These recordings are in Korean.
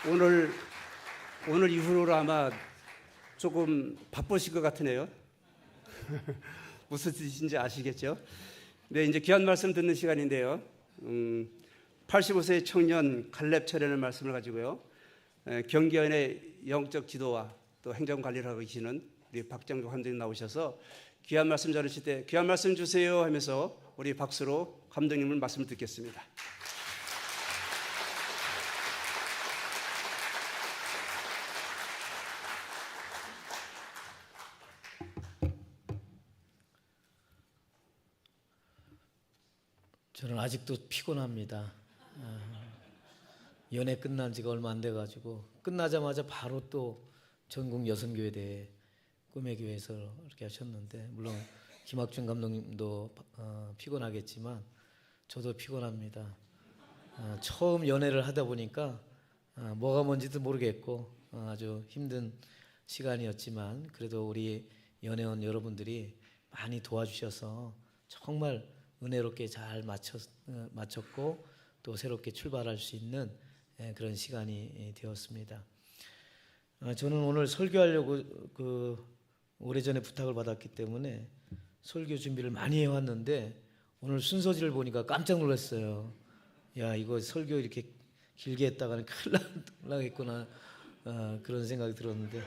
오늘 이후로 아마 조금 바쁘실 것 같으네요. 무슨 뜻인지 아시겠죠? 네, 이제 귀한 말씀 듣는 시간인데요. 85세 청년 칼렙 철회는 말씀을 가지고요. 경기연의 영적 지도와 또 행정 관리를 하고 계시는 우리 박정조 감독님 나오셔서 귀한 말씀 전하실 때 귀한 말씀 주세요 하면서 우리 박수로 감독님을 말씀을 듣겠습니다. 저는 아직도 피곤합니다. 연애 끝난 지가 얼마 안 돼가지고 끝나자마자 바로 또 전국 여성교회대회 꿈의 교회에서 이렇게 하셨는데, 물론 김학준 감독님도 피곤하겠지만 저도 피곤합니다. 처음 연애를 하다 보니까 뭐가 뭔지도 모르겠고 아주 힘든 시간이었지만, 그래도 우리 연애원 여러분들이 많이 도와주셔서 정말 은혜롭게 잘 마쳤고 또 새롭게 출발할 수 있는 그런 시간이 되었습니다. 저는 오늘 설교하려고 오래전에 부탁을 받았기 때문에 설교 준비를 많이 해왔는데, 오늘 순서지를 보니까 깜짝 놀랐어요. 야, 이거 설교 이렇게 길게 했다가는 큰일 나겠구나, 그런 생각이 들었는데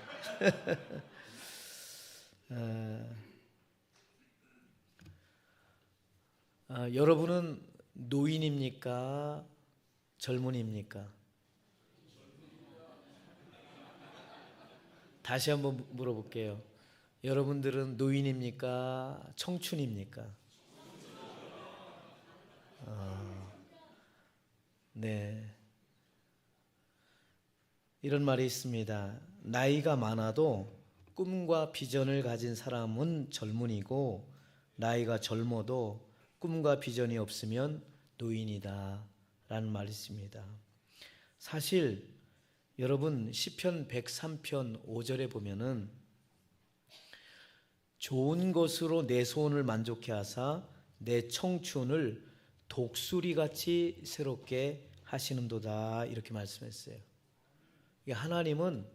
여러분은 노인입니까? 젊은이입니까? 다시 한번 물어볼게요. 여러분들은 노인입니까? 청춘입니까? 네. 이런 말이 있습니다. 나이가 많아도 꿈과 비전을 가진 사람은 젊은이고, 나이가 젊어도 꿈과 비전이 없으면 노인이다 라는 말이 있습니다. 사실 여러분, 시편 103편 5절에 보면은 좋은 것으로 내 소원을 만족해 하사 내 청춘을 독수리같이 새롭게 하시는도다, 이렇게 말씀했어요. 하나님은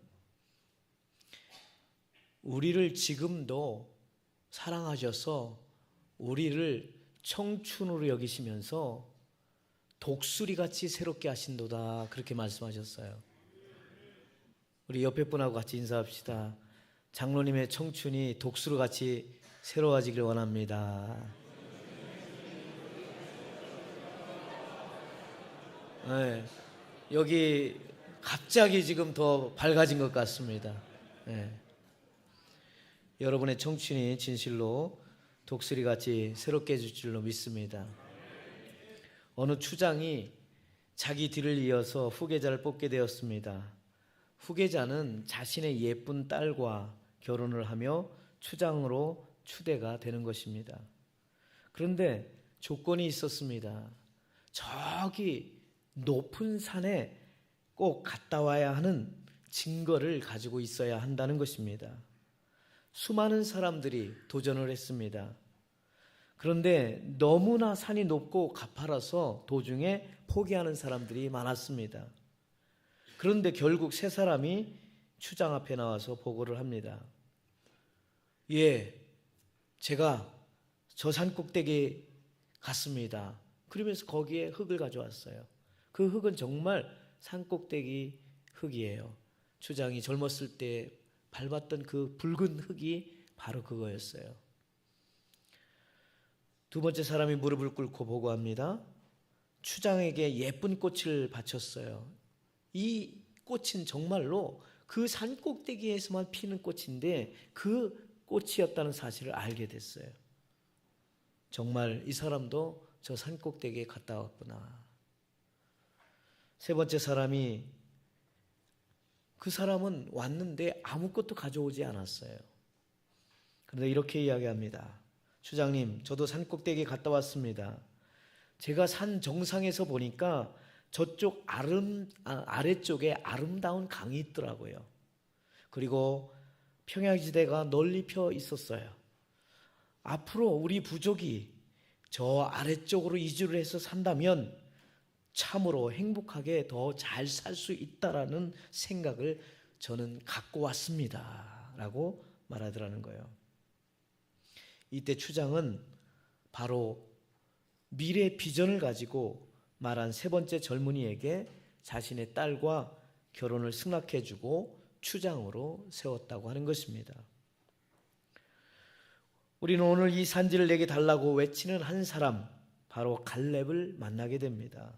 우리를 지금도 사랑하셔서 우리를 청춘으로 여기시면서 독수리같이 새롭게 하신도다, 그렇게 말씀하셨어요. 우리 옆에 분하고 같이 인사합시다. 장로님의 청춘이 독수리같이 새로워지길 원합니다. 네, 여기 갑자기 지금 더 밝아진 것 같습니다. 네. 여러분의 청춘이 진실로 독수리같이 새롭게 해줄 줄로 믿습니다. 어느 추장이 자기 뒤를 이어서 후계자를 뽑게 되었습니다. 후계자는 자신의 예쁜 딸과 결혼을 하며 추장으로 추대가 되는 것입니다. 그런데 조건이 있었습니다. 저기 높은 산에 꼭 갔다 와야 하는 증거를 가지고 있어야 한다는 것입니다. 수많은 사람들이 도전을 했습니다. 그런데 너무나 산이 높고 가파라서 도중에 포기하는 사람들이 많았습니다. 그런데 결국 세 사람이 추장 앞에 나와서 보고를 합니다. 예, 제가 저 산 꼭대기 갔습니다. 그러면서 거기에 흙을 가져왔어요. 그 흙은 정말 산 꼭대기 흙이에요. 추장이 젊었을 때 밟았던 그 붉은 흙이 바로 그거였어요. 두 번째 사람이 무릎을 꿇고 보고합니다. 추장에게 예쁜 꽃을 바쳤어요. 이 꽃은 정말로 그 산 꼭대기에서만 피는 꽃인데 그 꽃이었다는 사실을 알게 됐어요. 정말 이 사람도 저 산 꼭대기에 갔다 왔구나. 세 번째 사람이, 그 사람은 왔는데 아무것도 가져오지 않았어요. 그런데 이렇게 이야기합니다. 추장님, 저도 산 꼭대기에 갔다 왔습니다. 제가 산 정상에서 보니까 저쪽 아래쪽에 아름다운 강이 있더라고요. 그리고 평야지대가 널리 펴 있었어요. 앞으로 우리 부족이 저 아래쪽으로 이주를 해서 산다면 참으로 행복하게 더 잘 살 수 있다라는 생각을 저는 갖고 왔습니다 라고 말하더라는 거예요. 이때 추장은 바로 미래 비전을 가지고 말한 세 번째 젊은이에게 자신의 딸과 결혼을 승낙해주고 추장으로 세웠다고 하는 것입니다. 우리는 오늘 이 산지를 내게 달라고 외치는 한 사람, 바로 갈렙을 만나게 됩니다.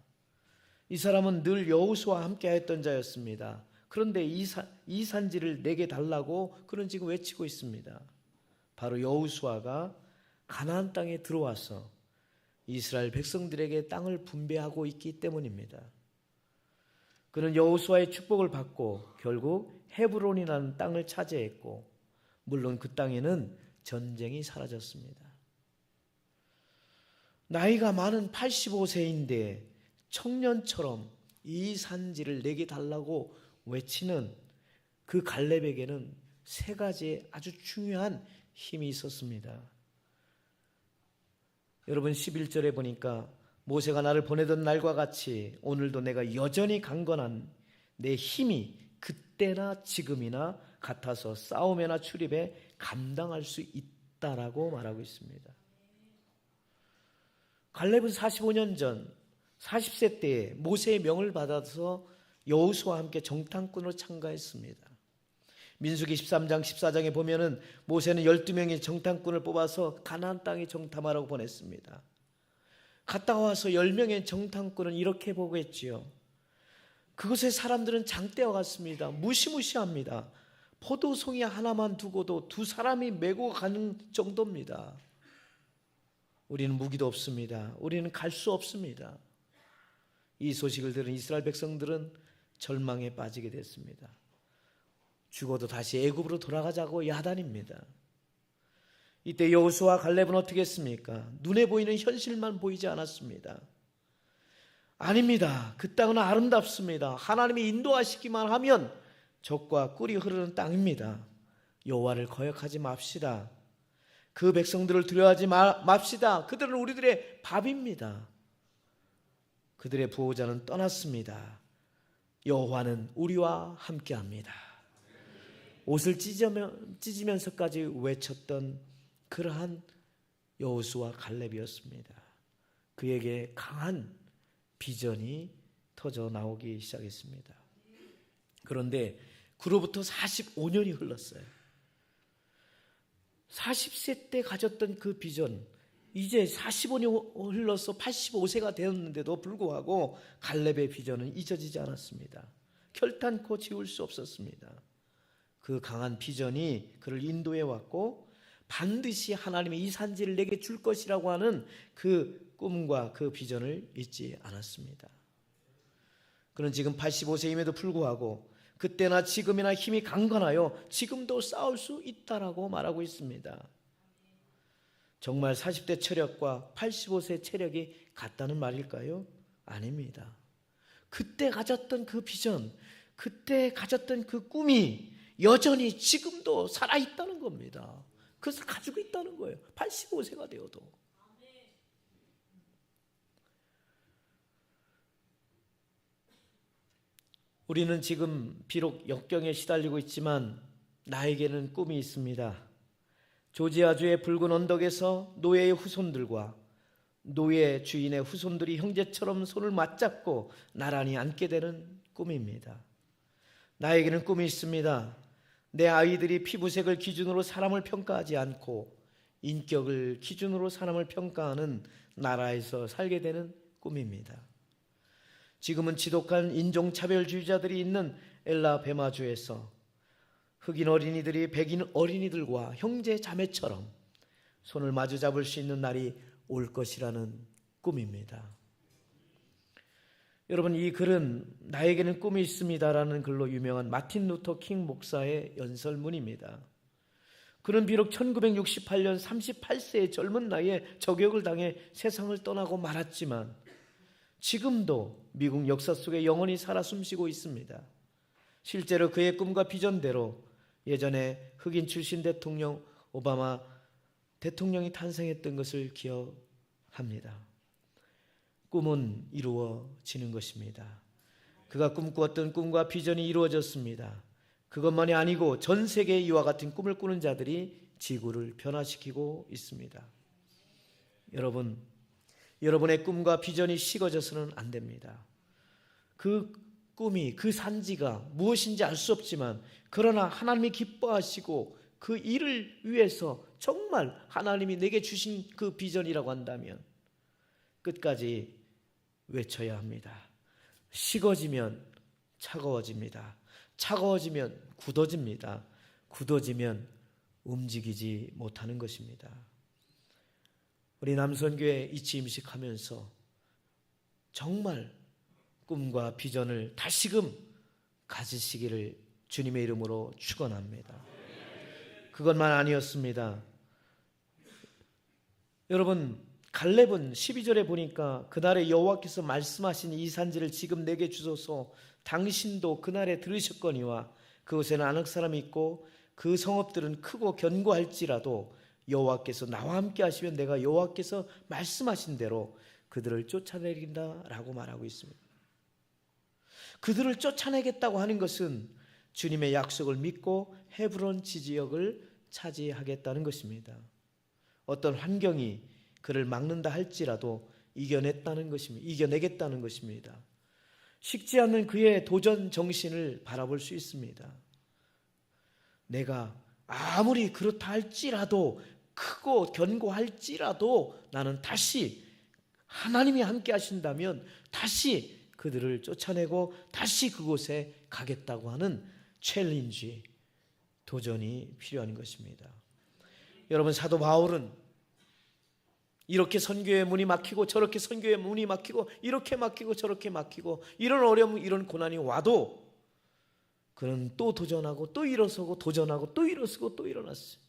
이 사람은 늘 여호수아와 함께 했던 자였습니다. 그런데 이 산지를 내게 달라고 그는 지금 외치고 있습니다. 바로 여호수아가 가나안 땅에 들어와서 이스라엘 백성들에게 땅을 분배하고 있기 때문입니다. 그는 여호수아의 축복을 받고 결국 헤브론이라는 땅을 차지했고, 물론 그 땅에는 전쟁이 사라졌습니다. 나이가 많은 85세인데 청년처럼 이 산지를 내게 달라고 외치는 그 갈렙에게는 세 가지의 아주 중요한 힘이 있었습니다. 여러분 11절에 보니까 모세가 나를 보내던 날과 같이 오늘도 내가 여전히 강건한 내 힘이 그때나 지금이나 같아서 싸움에나 출입에 감당할 수 있다라고 말하고 있습니다. 갈렙은 45년 전 40세 때에 모세의 명을 받아서 여호수아와 함께 정탐꾼으로 참가했습니다. 민수기 13장 14장에 보면은 모세는 12명의 정탐꾼을 뽑아서 가나안 땅에 정탐하라고 보냈습니다. 갔다 와서 10명의 정탐꾼은 이렇게 보고했지요. 그곳의 사람들은 장대와 같습니다. 무시무시합니다. 포도송이 하나만 두고도 두 사람이 메고 가는 정도입니다. 우리는 무기도 없습니다. 우리는 갈 수 없습니다. 이 소식을 들은 이스라엘 백성들은 절망에 빠지게 됐습니다. 죽어도 다시 애굽으로 돌아가자고 야단입니다. 이때 여호수아와 갈렙은 어떻게 했습니까? 눈에 보이는 현실만 보이지 않았습니다. 아닙니다. 그 땅은 아름답습니다. 하나님이 인도하시기만 하면 젖과 꿀이 흐르는 땅입니다. 여호와를 거역하지 맙시다. 그 백성들을 두려워하지 맙시다. 그들은 우리들의 밥입니다. 그들의 부호자는 떠났습니다. 여호와는 우리와 함께합니다. 옷을 찢으면서까지 외쳤던 그러한 여호수아 갈렙이었습니다. 그에게 강한 비전이 터져 나오기 시작했습니다. 그런데 그로부터 45년이 흘렀어요. 40세 때 가졌던 그 비전, 이제 45년 흘러서 85세가 되었는데도 불구하고 갈렙의 비전은 잊어지지 않았습니다. 결탄코 지울 수 없었습니다. 그 강한 비전이 그를 인도해 왔고, 반드시 하나님이 이 산지를 내게 줄 것이라고 하는 그 꿈과 그 비전을 잊지 않았습니다. 그는 지금 85세임에도 불구하고 그때나 지금이나 힘이 강건하여 지금도 싸울 수 있다라고 말하고 있습니다. 정말 40대 체력과 85세 체력이 같다는 말일까요? 아닙니다. 그때 가졌던 그 비전, 그때 가졌던 그 꿈이 여전히 지금도 살아있다는 겁니다. 그것을 가지고 있다는 거예요. 85세가 되어도. 우리는 지금 비록 역경에 시달리고 있지만 나에게는 꿈이 있습니다. 조지아주의 붉은 언덕에서 노예의 후손들과 노예 주인의 후손들이 형제처럼 손을 맞잡고 나란히 앉게 되는 꿈입니다. 나에게는 꿈이 있습니다. 내 아이들이 피부색을 기준으로 사람을 평가하지 않고 인격을 기준으로 사람을 평가하는 나라에서 살게 되는 꿈입니다. 지금은 지독한 인종차별주의자들이 있는 엘라베마주에서 흑인 어린이들이 백인 어린이들과 형제 자매처럼 손을 마주 잡을 수 있는 날이 올 것이라는 꿈입니다. 여러분, 이 글은 나에게는 꿈이 있습니다라는 글로 유명한 마틴 루터 킹 목사의 연설문입니다. 그는 비록 1968년 38세의 젊은 나이에 저격을 당해 세상을 떠나고 말았지만 지금도 미국 역사 속에 영원히 살아 숨쉬고 있습니다. 실제로 그의 꿈과 비전대로 예전에 흑인 출신 대통령 오바마 대통령이 탄생했던 것을 기억합니다. 꿈은 이루어지는 것입니다. 그가 꿈꾸었던 꿈과 비전이 이루어졌습니다. 그것만이 아니고 전 세계에 이와 같은 꿈을 꾸는 자들이 지구를 변화시키고 있습니다. 여러분, 여러분의 꿈과 비전이 식어져서는 안 됩니다. 그 꿈이, 그 산지가 무엇인지 알 수 없지만 그러나 하나님이 기뻐하시고 그 일을 위해서 정말 하나님이 내게 주신 그 비전이라고 한다면 끝까지 외쳐야 합니다. 식어지면 차가워집니다. 차가워지면 굳어집니다. 굳어지면 움직이지 못하는 것입니다. 우리 남선교회 이치임식하면서 정말 꿈과 비전을 다시금 가지시기를 주님의 이름으로 축원합니다. 그것만 아니었습니다. 여러분, 갈렙은 12절에 보니까 그날에 여호와께서 말씀하신 이 산지를 지금 내게 주소서. 당신도 그날에 들으셨거니와 그곳에는 아낙 사람이 있고 그 성읍들은 크고 견고할지라도 여호와께서 나와 함께 하시면 내가 여호와께서 말씀하신 대로 그들을 쫓아내린다라고 말하고 있습니다. 그들을 쫓아내겠다고 하는 것은 주님의 약속을 믿고 헤브론 지지역을 차지하겠다는 것입니다. 어떤 환경이 그를 막는다 할지라도 이겨내겠다는 것입니다. 식지 않는 그의 도전 정신을 바라볼 수 있습니다. 내가 아무리 그렇다 할지라도, 크고 견고할지라도 나는 다시 하나님이 함께 하신다면 다시 그들을 쫓아내고 다시 그곳에 가겠다고 하는 챌린지, 도전이 필요한 것입니다. 여러분, 사도 바울은 이렇게 선교의 문이 막히고 저렇게 선교의 문이 막히고 이렇게 막히고 저렇게 막히고 이런 어려움, 이런 고난이 와도 그는 또 도전하고 또 일어서고 도전하고 또 일어서고 또 일어났어요.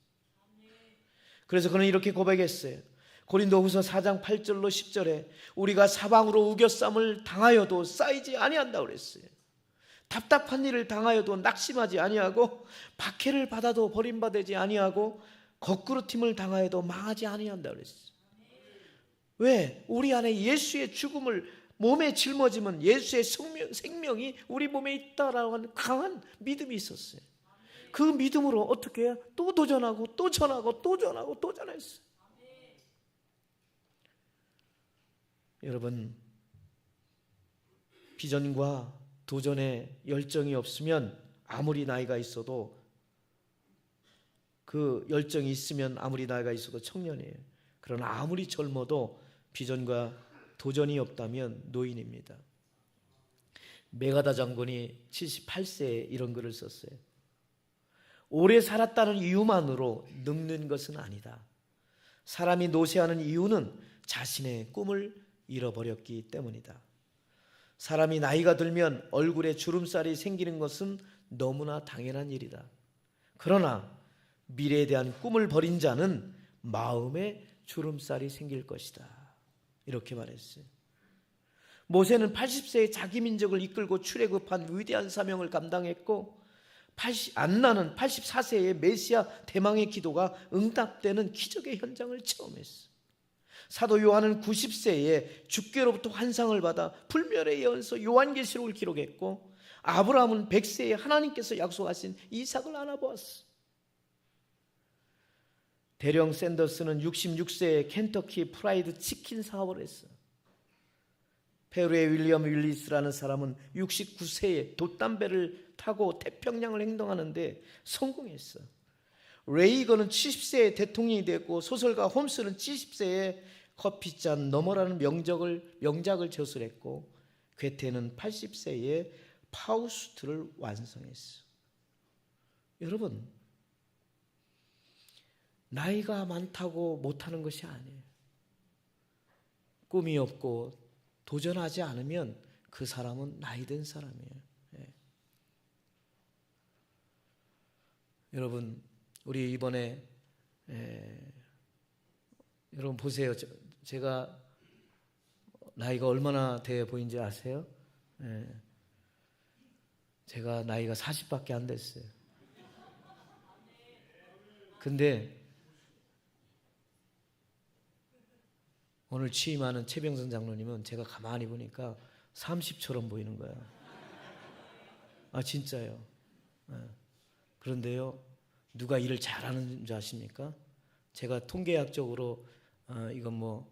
그래서 그는 이렇게 고백했어요. 고린도후서 4장 8절로 10절에 우리가 사방으로 우겨쌈을 당하여도 쌓이지 아니한다고 그랬어요. 답답한 일을 당하여도 낙심하지 아니하고 박해를 받아도 버림받지 아니하고 거꾸로팀을 당하여도 망하지 아니한다고 그랬어요. 왜? 우리 안에 예수의 죽음을 몸에 짊어지면 예수의 생명이 우리 몸에 있다라고 하는 강한 믿음이 있었어요. 그 믿음으로 어떻게 해요? 또 도전하고 또 전하고 또 전하고 또 전했어요. 여러분, 비전과 도전에 열정이 없으면 아무리 나이가 있어도, 그 열정이 있으면 아무리 나이가 있어도 청년이에요. 그러나 아무리 젊어도 비전과 도전이 없다면 노인입니다. 메가다 장군이 78세에 이런 글을 썼어요. 오래 살았다는 이유만으로 늙는 것은 아니다. 사람이 노쇠하는 이유는 자신의 꿈을 잃어버렸기 때문이다. 사람이 나이가 들면 얼굴에 주름살이 생기는 것은 너무나 당연한 일이다. 그러나 미래에 대한 꿈을 버린 자는 마음에 주름살이 생길 것이다. 이렇게 말했어요. 모세는 80세에 자기 민족을 이끌고 출애굽한 위대한 사명을 감당했고, 안나는 84세에 메시아 대망의 기도가 응답되는 기적의 현장을 체험했어. 사도 요한은 90세에 주께로부터 환상을 받아 불멸의 예언서 요한계시록을 기록했고, 아브라함은 100세에 하나님께서 약속하신 이삭을 안아보았어. 대령 샌더스는 66세에 켄터키 프라이드 치킨 사업을 했어. 페루의 윌리엄 윌리스라는 사람은 69세에 돛담배를 타고 태평양을 행동하는데 성공했어. 레이건은 70세에 대통령이 됐고, 소설가 홈스는 70세에 커피잔 너머라는 명작을 저술했고, 괴테는 80세에 파우스트를 완성했어. 여러분, 나이가 많다고 못하는 것이 아니에요. 꿈이 없고 도전하지 않으면 그 사람은 나이든 사람이에요. 예. 여러분, 우리 이번에 여러분 보세요. 제가 나이가 얼마나 돼 보이는지 아세요? 제가 나이가 40밖에 안 됐어요. 근데 오늘 취임하는 최병선 장로님은 제가 가만히 보니까 30처럼 보이는 거예요. 아 진짜요. 그런데요, 누가 일을 잘하는 줄 아십니까? 제가 통계학적으로 이건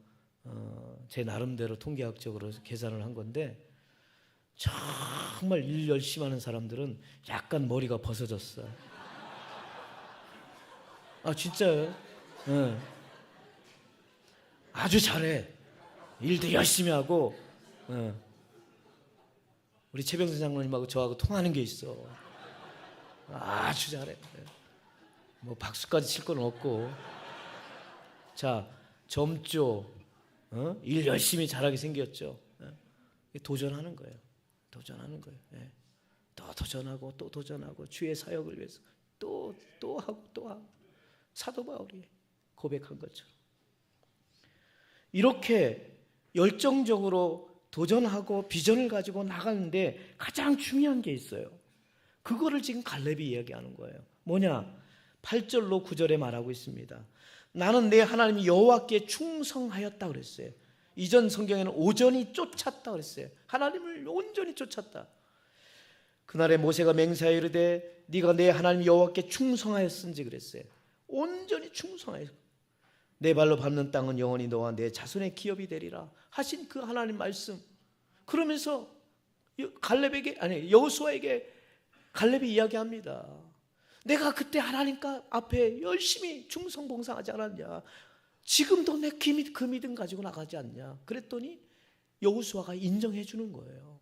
제 나름대로 통계학적으로 계산을 한 건데, 정말 일 열심히 하는 사람들은 약간 머리가 벗어졌어요. 아 진짜요. 아주 잘해. 일도 열심히 하고. 우리 최병선 장로님하고 저하고 통하는 게 있어. 아주 잘해. 뭐 박수까지 칠 건 없고. 자, 젊죠. 일 열심히 잘하게 생겼죠. 도전하는 거예요. 도전하는 거예요. 또 도전하고 또 도전하고 주의 사역을 위해서 또 하고 또 하고. 사도 바울이 고백한 것처럼 이렇게 열정적으로 도전하고 비전을 가지고 나가는데 가장 중요한 게 있어요. 그거를 지금 갈렙이 이야기하는 거예요. 뭐냐? 8절로 9절에 말하고 있습니다. 나는 내 하나님 여호와께 충성하였다 그랬어요. 이전 성경에는 온전히 쫓았다 그랬어요. 하나님을 온전히 쫓았다. 그날에 모세가 맹세하여 이르되 네가 내 하나님 여호와께 충성하였은지 그랬어요. 온전히 충성하였어. 내 발로 밟는 땅은 영원히 너와 내 자손의 기업이 되리라 하신 그 하나님 말씀. 그러면서 여호수아에게 갈렙이 이야기합니다. 내가 그때 하나님 앞에 열심히 충성봉사하지 않았냐? 지금도 내 그 믿음 가지고 나가지 않냐? 그랬더니 여호수아가 인정해 주는 거예요.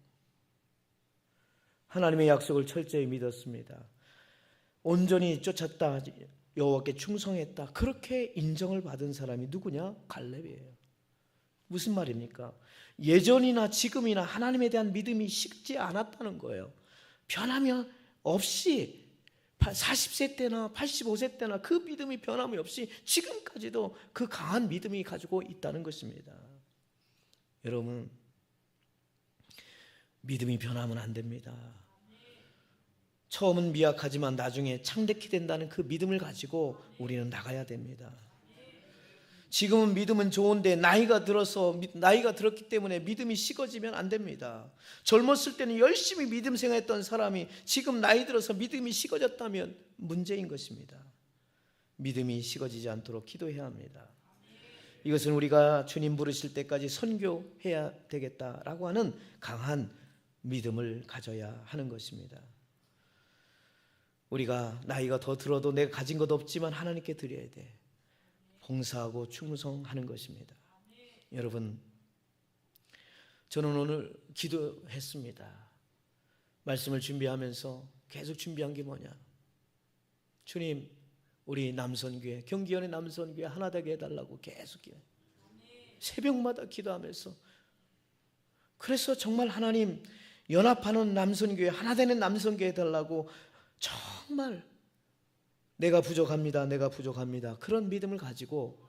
하나님의 약속을 철저히 믿었습니다. 온전히 쫓았다. 여호와께 충성했다. 그렇게 인정을 받은 사람이 누구냐? 갈렙이에요. 무슨 말입니까? 예전이나 지금이나 하나님에 대한 믿음이 식지 않았다는 거예요. 변함이 없이 40세 때나 85세 때나 그 믿음이 변함이 없이 지금까지도 그 강한 믿음이 가지고 있다는 것입니다. 여러분, 믿음이 변하면 안 됩니다. 처음은 미약하지만 나중에 창대케 된다는 그 믿음을 가지고 우리는 나가야 됩니다. 지금은 믿음은 좋은데 나이가 들었기 때문에 믿음이 식어지면 안 됩니다. 젊었을 때는 열심히 믿음 생활했던 사람이 지금 나이 들어서 믿음이 식어졌다면 문제인 것입니다. 믿음이 식어지지 않도록 기도해야 합니다. 이것은 우리가 주님 부르실 때까지 선교해야 되겠다라고 하는 강한 믿음을 가져야 하는 것입니다. 우리가 나이가 더 들어도 내가 가진 것 없지만 하나님께 드려야 돼. 봉사하고 충성하는 것입니다. 여러분, 저는 오늘 기도했습니다. 말씀을 준비하면서 계속 준비한 게 뭐냐? 주님, 우리 남선교회, 경기연의 남선교회 하나 되게 해달라고 계속 기도해요. 새벽마다 기도하면서. 그래서 정말 하나님 연합하는 남선교회, 하나 되는 남선교회 해달라고 정말 내가 부족합니다. 그런 믿음을 가지고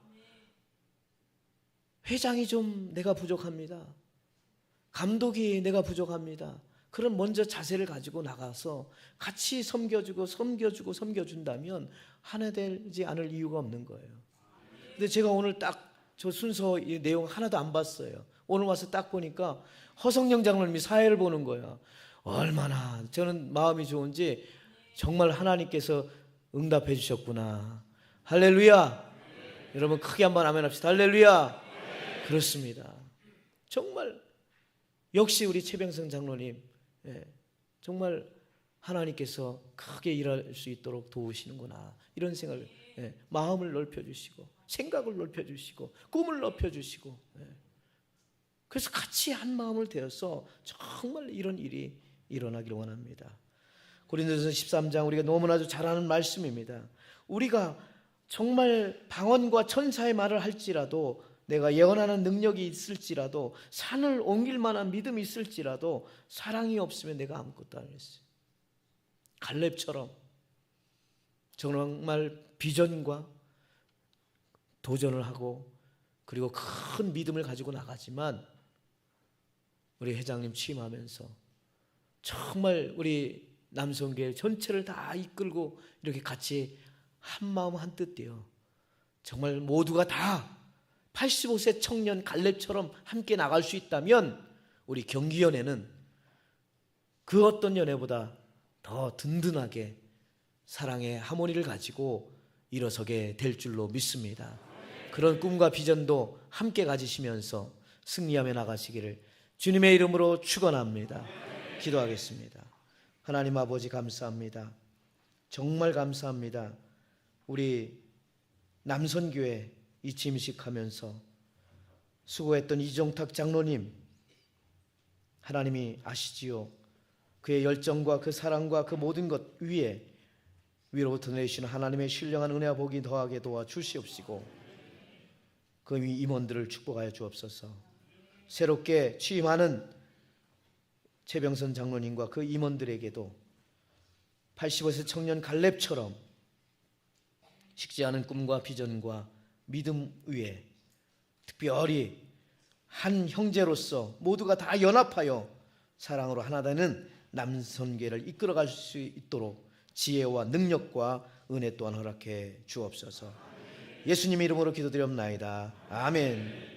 회장이 좀 내가 부족합니다. 감독이 내가 부족합니다. 그런 먼저 자세를 가지고 나가서 같이 섬겨준다면 하나 되지 않을 이유가 없는 거예요. 근데 제가 오늘 딱 저 순서 이 내용 하나도 안 봤어요. 오늘 와서 딱 보니까 허성영 장로님이 사회를 보는 거예요. 얼마나 저는 마음이 좋은지 정말 하나님께서 응답해 주셨구나. 할렐루야. 여러분 크게 한번 아멘 합시다. 할렐루야. 그렇습니다. 정말 역시 우리 최병성 장로님, 정말 하나님께서 크게 일할 수 있도록 도우시는구나. 이런 생각을, 마음을 넓혀주시고 생각을 넓혀주시고 꿈을 넓혀주시고, 그래서 같이 한 마음을 되어서 정말 이런 일이 일어나기를 원합니다. 고린도전서 13장 우리가 너무나도 잘 아는 말씀입니다. 우리가 정말 방언과 천사의 말을 할지라도, 내가 예언하는 능력이 있을지라도, 산을 옮길 만한 믿음이 있을지라도 사랑이 없으면 내가 아무것도 안 했어요. 갈렙처럼 정말 비전과 도전을 하고 그리고 큰 믿음을 가지고 나가지만 우리 회장님 취임하면서 정말 우리 남성교회 전체를 다 이끌고 이렇게 같이 한 마음 한 뜻 되어 정말 모두가 다 85세 청년 갈렙처럼 함께 나갈 수 있다면 우리 경기연회는 그 어떤 연회보다 더 든든하게 사랑의 하모니를 가지고 일어서게 될 줄로 믿습니다. 그런 꿈과 비전도 함께 가지시면서 승리하며 나가시기를 주님의 이름으로 축원합니다. 기도하겠습니다. 하나님 아버지 감사합니다. 정말 감사합니다. 우리 남선교회 이 짐식하면서 수고했던 이종탁 장로님, 하나님이 아시지요. 그의 열정과 그 사랑과 그 모든 것 위에 위로부터 내리시는 하나님의 신령한 은혜와 복이 더하게 도와주시옵시고 그 임원들을 축복하여 주옵소서. 새롭게 취임하는 최병선 장로님과 그 임원들에게도 85세 청년 갈렙처럼 식지 않은 꿈과 비전과 믿음 위에 특별히 한 형제로서 모두가 다 연합하여 사랑으로 하나 되는 남선교회를 이끌어갈 수 있도록 지혜와 능력과 은혜 또한 허락해 주옵소서. 예수님 이름으로 기도드렸나이다. 아멘.